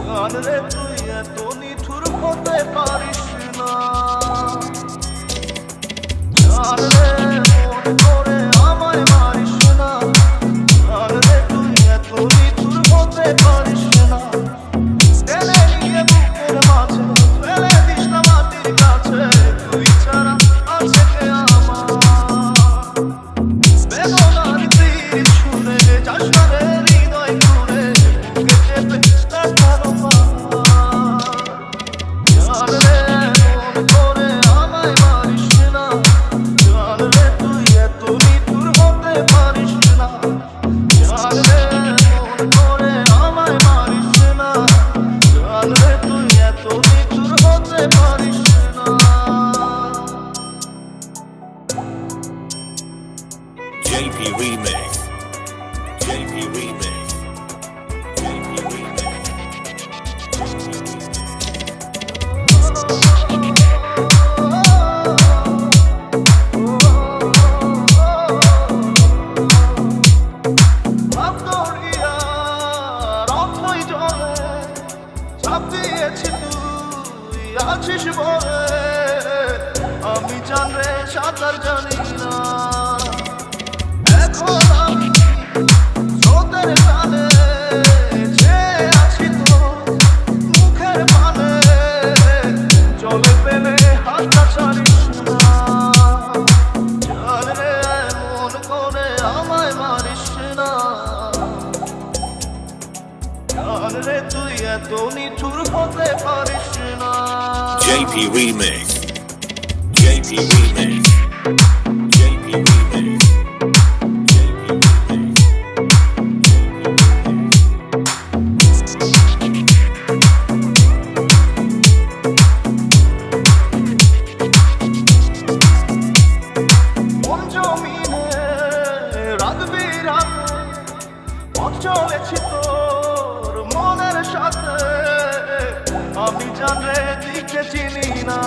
গান রে তুই এত নিঠুর হতে পারিস না, গান রে মন করে আমায় মারিস না, গান রে তুই এত নিঠুর হতে পারিস না। টেনে নিয়ে বুকের মাঝে ফেলে দিস না মাটির কাছে, তুই ছাড়া আছে কে আমার? বেদনার তীর ছুঁড়ে যাস না রে হৃদয় ঘুরে, বুকে চেপে রাখার পার। গান রে মন করে আমায় মারিস না, গান রে তুই এত নিঠুর হতে পারিস না, গান রে মন করে আমায় মারিস না, গান রে তুই এত নিঠুর হতে পারিস না। JP Remix. JP Remix. JP Remix. আছিস বলে আমি জানরে সাঁতার জানি না, এখন আমি স্রোতের টানে যে আছি তো মুখের পানে, জলে পেলে হাতটা ছাড়িস না, জান রে মন করে আমায় মারিস না, গান রে তুই এত নিঠুর হতে পারিস না। JP Remix. JP Remix. JP Remix. JP Remix. মন জমিনে রাখবি রাতে, পথ চলেছি তোর মনের সাথে, আমি জানরে দিকে চিনি না।